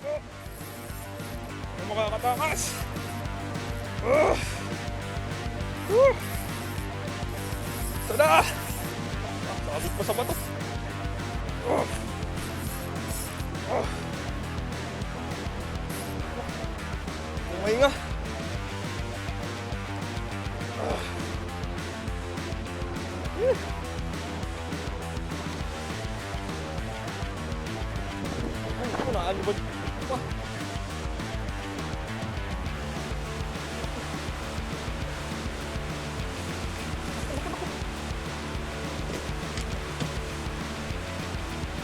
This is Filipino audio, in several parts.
po. Ano makakatakas? Ito na! Nakakabit pa sa bato. Mahinga. Ay, naalibad pa.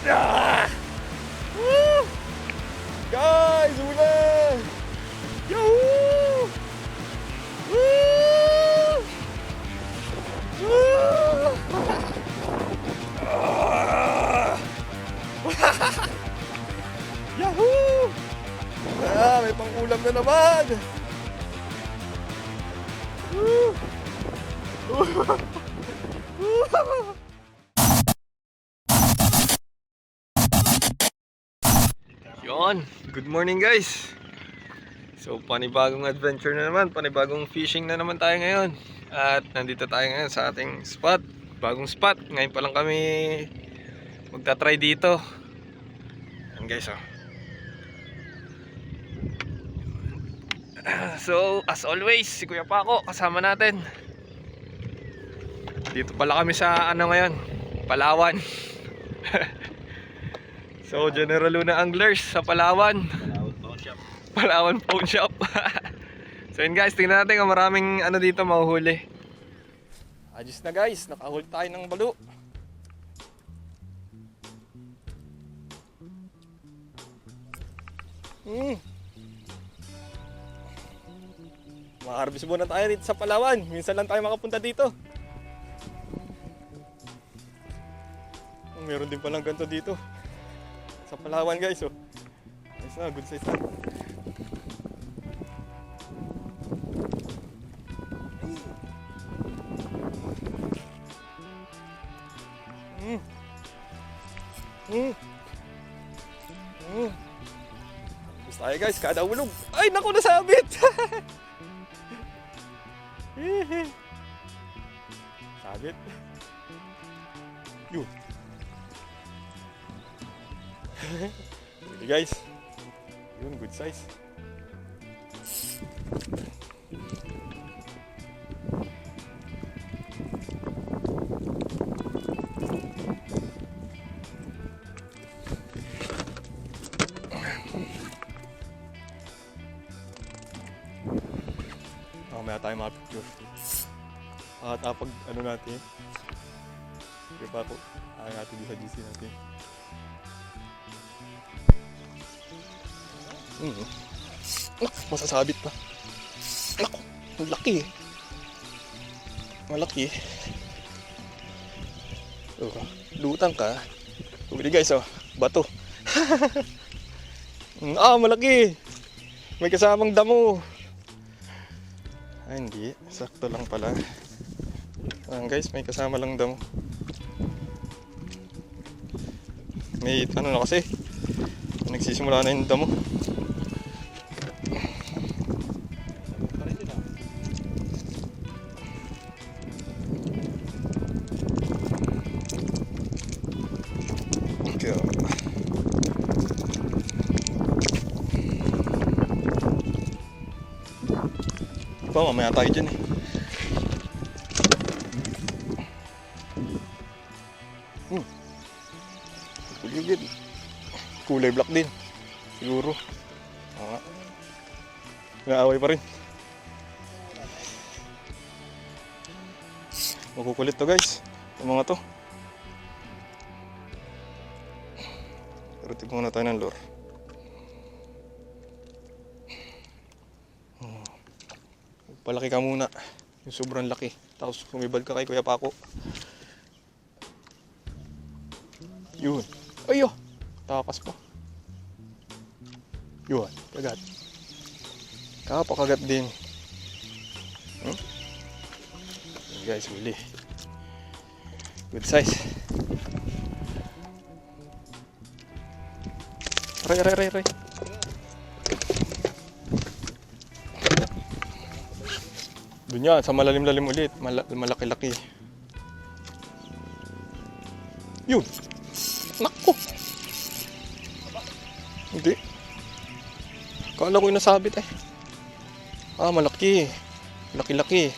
Ah! Woo! Guys, ulan! Yahoo! Woo! Woo! Ah! Yahoo! Ah, may pang-ulam na naman! Woo! Yon, good morning guys. So panibagong adventure na naman, panibagong fishing na naman tayo ngayon. At nandito tayo ngayon sa ating spot, bagong spot. Ngayon pa lang kami magta-try dito. Yan guys, oh. So as always, si Kuya Paco kasama natin. Dito pala kami sa ano ngayon, Palawan. So General Luna Anglers sa Palawan. Palawan Pawn Shop. So yun guys, tingnan natin kung maraming ano dito mahuhuli. Ayos na guys, nakahuli tayo ng balo. Makaharbis muna tayo dito sa Palawan. Minsan lang tayo makapunta dito. Meron din palang ganito dito sa Palawan guys, oh. Nice na, good size na. Gusto tayo guys, kada ulog. Ay, naku, nasabit! Sabit. Yun. Sige guys, yun, good size. Mamaya tayo makapicture. At pag ano natin, kaya pa ako, natin sa GC natin. Masasabit pa. Naku, malaki. Malaki. Oh, lutang ka. Huli guys, oh, bato. Malaki. May kasamang damo. Ay, hindi. Sakto lang pala. Guys, may kasama lang damo. May ano na kasi. Nagsisimula na yung damo. Mamaya tayo dyan eh. Kuligid. Kulay black din. Siguro. Naaway pa rin. Makukulit to guys. Yung mga to. Pero tignan muna tayo ng lure. Palaki ka muna. Yung sobrang laki. Tapos kumibad ka kay Kuya Paco. Yun. Ayo! Takas pa. Yun. Kagat. Kapakagat din. Guys, huli. Good size. Aray. Doon yan, sa malalim-lalim ulit. Malaki-laki. Yun. Nako. Hindi. Kala ko yung nasabit eh. Malaki. Laki-laki.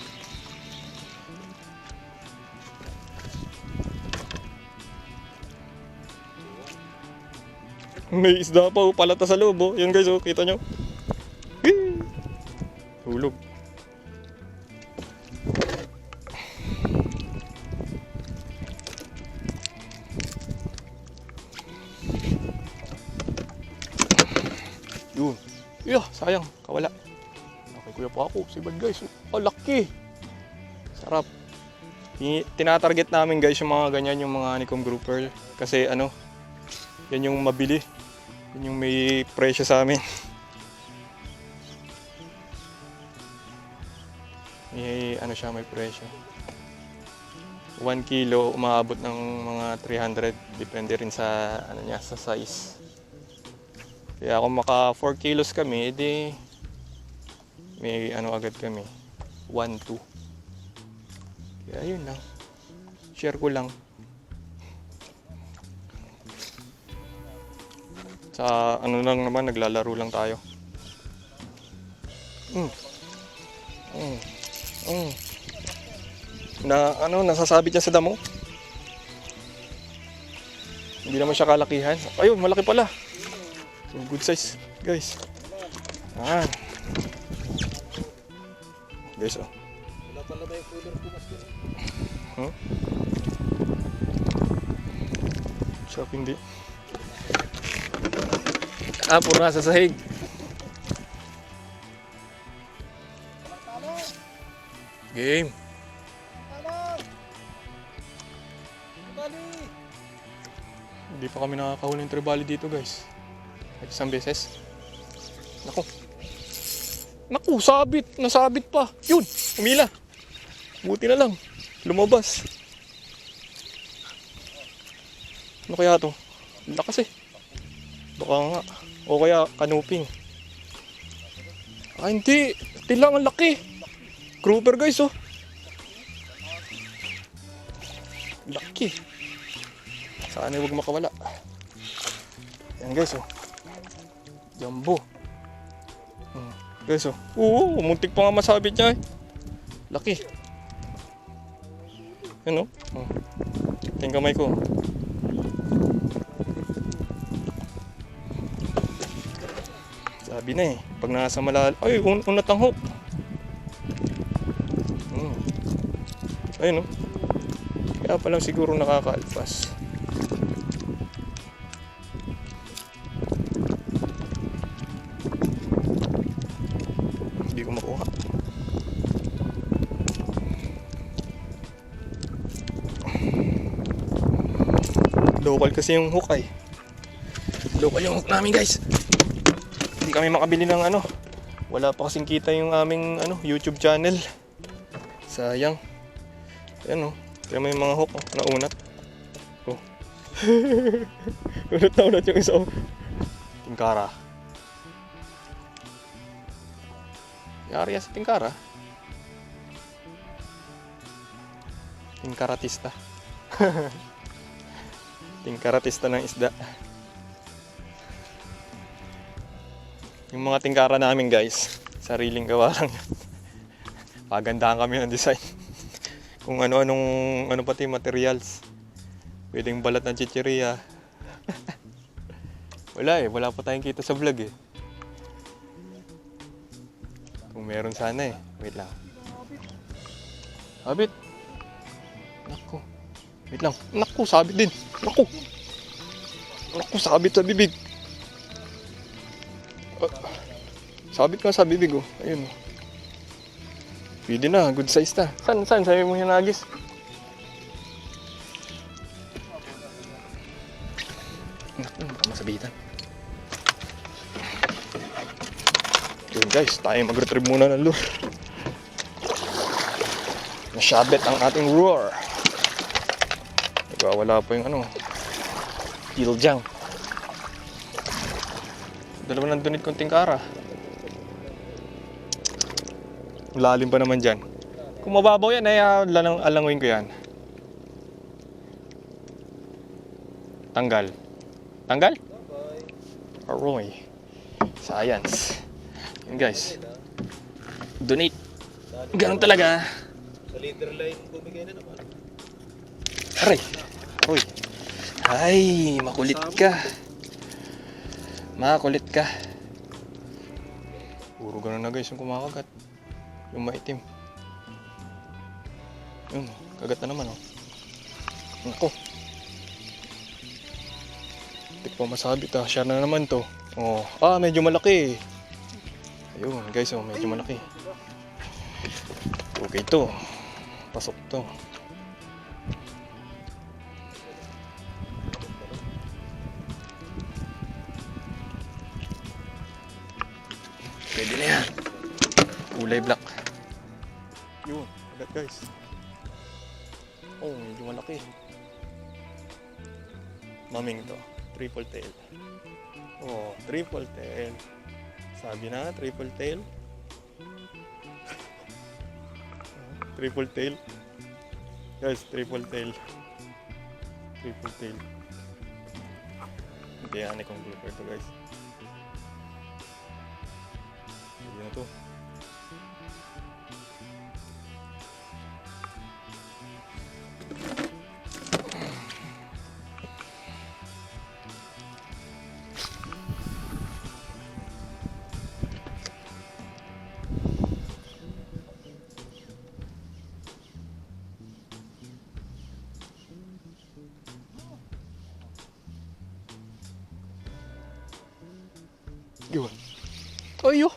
May isda pa palata sa loob oh. Yan guys oh, kita nyo. Hulog. Yun. Sayang, kawala. Okay, kuya pa ako. Sibad guys. Laki. Sarap. Tinatarget namin guys yung mga ganyan, yung mga honeycomb grouper. Kasi ano, yan yung mabili. Yan yung may presyo sa amin. May presyo. 1 kilo umaabot ng mga 300. Depende rin sa sa size. Kaya kung maka 4 kilos kami, edi may agad kami. 1, 2. Kaya yun lang. Share ko lang. Sa lang naman, naglalaro lang tayo. Nasasabit niya sa damo. Hindi naman siya kalakihan. Ayun, malaki pala. So, good size, guys. Guys, oh. Wala pala ba yung cooler ko mas gusto? Sarap hindi. Puro nasa sahig. Game. Hindi pa kami nakakahuli ng tribali dito guys. At isang beses. Naku, sabit. Nasabit pa. Yun, umila. Buti na lang. Lumabas. Ano kaya to? Lakas eh. Baka nga. O kaya kanuping. Hindi. Tilang ang laki. Grouper guys oh. Laki. Sana huwag makawala. Yan guys oh. Jumbo. Guys oh. Muntik pa nga masabit niya eh. Laki. Yan oh. Tingin kamay ko. Sabi na eh. Pag nasa malalim. Ay, unat ang hook. Ayun oh. Kaya palang siguro nakakaalpas. Hindi ko makuha. Local kasi yung hook ay. Local yung hook namin guys. Hindi kami makabili ng wala pa kasing kita yung aming YouTube channel. Sayang. Ayan kaya may mga hook naunat. Unat yung isa tingkara. Yari sa tingkara. Tingkaratista. Tingkaratista ng isda. Yung mga tingkara namin guys, sariling gawa lang yan. Pagandahan kami ng design. Kung ano-anong pati materials. Pwedeng balat ng chichirya. Wala pa tayong kita sa vlog eh. Kung meron sana eh. Wait lang. Sabit. Naku. Wait lang. Naku, sabit din. Naku, sabit sa bibig. Sabit nga sa bibig oh. Ayun oh. Pwede na, good size na. Saan sabi mo hinagis? Baka masabitan. Yun guys, tayo mag-retrieve muna ng lure. Nasyabit ang ating roar. Nagwawala pa yung kiljang. Dalawa ng donate kong tingkara. Lalim pa naman dyan. Kung mababaw yan, ay alanguin ko yan. Tanggal. Tanggal? Aroy. Science. Yun guys. Donate. Ganun talaga. Sa leader line, bumigay na naman. Aray. Aroy. Ay, makulit ka. Makulit ka. Puro ganun na guys yung kumakagat. Yung maitim. Yun, kagat na naman oh. Nako. Hindi pa masabit ah. Share na naman to. Oh, medyo malaki. Ayun guys, oh, medyo malaki. Okay to. Pasok to. Pwede na yan. Kulay black. Yun, agad guys. Oh, medyo malaki. Maming to. Triple tail. Oh, triple tail. Sabi na, triple tail. Triple tail. Guys, triple tail. Triple tail. Hindi yan ikong grouper to guys. Hindi na to. Yun. Ayo.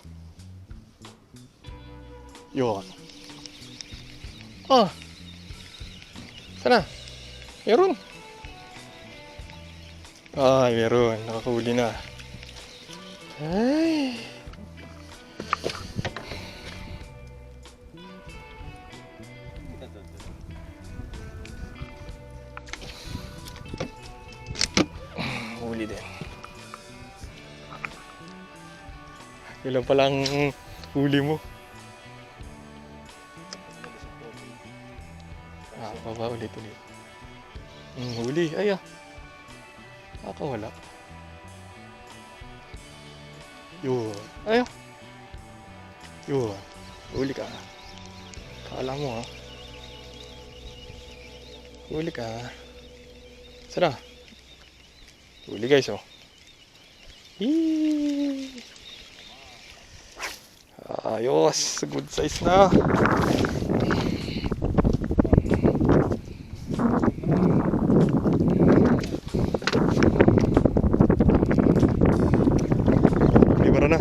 Yun. Ah. Sana. Meron. Ay, meron. Nakahuli na. Ay. Huli din. Ilan palang huli mo? Baba ulit. Huli. Ay nakawala. Yun. Ay yun. Huli ka. Kala mo ha. Huli ka. Sana. Huli guys oh. Hii. Ayos, good size na. Libara na.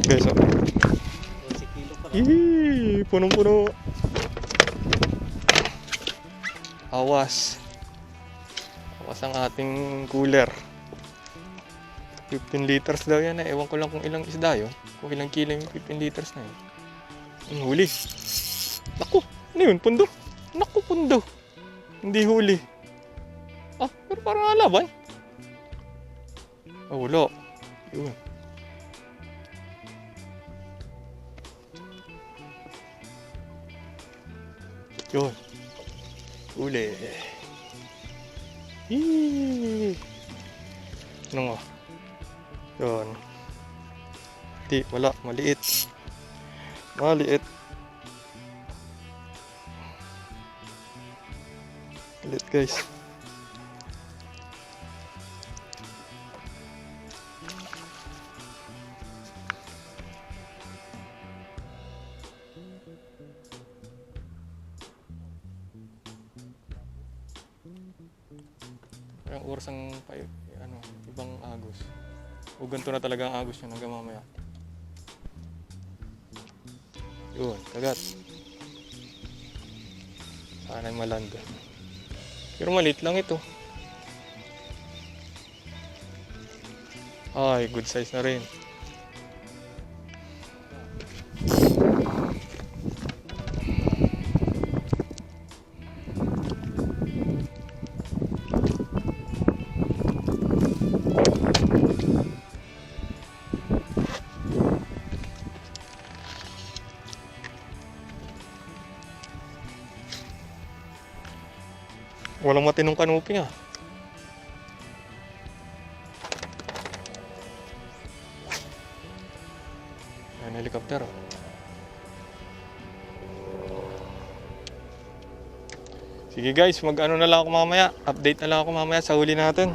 Guys, oh. 12 kilo pa lang. Punong-puno. Awas. Awas ang ating cooler. 15 liters daw yan eh. Ewan ko lang kung ilang isda yun. Kung ilang kilo yung 15 liters na yun. Ang huli. Naku, ano yun? Pundo? Naku, pundo. Hindi huli. Pero parang alaban. Wala. Yun. Yun. Huli. Hii. Ano nga? Yun. Di, wala. Maliit. Maliit. Maliit guys. Ang oras ang ibang agos. O ganito na talaga ang agos yun hanggang mamaya. Yun, kagat. Sana'y malanda. Pero maliit lang ito. Ay, good size na rin. Walang matinong kanuping ah. Ayan, helicopter oh. Sige guys, mag-ano na lang ako mamaya. Update na lang ako mamaya sa huli natin.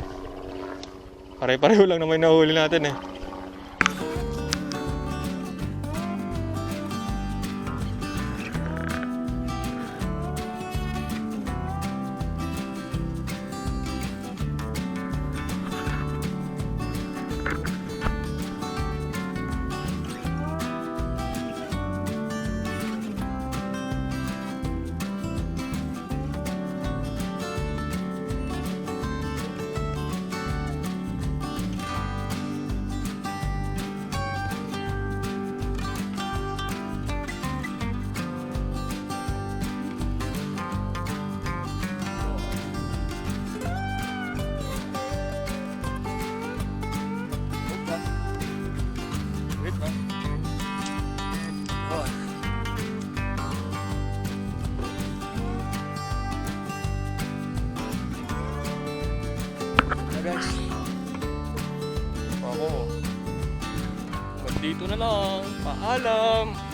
Pare-pareho lang naman yung nahuli natin eh. Wait lang. Oh. Na guys. Ako. Dito na lang. Paalam.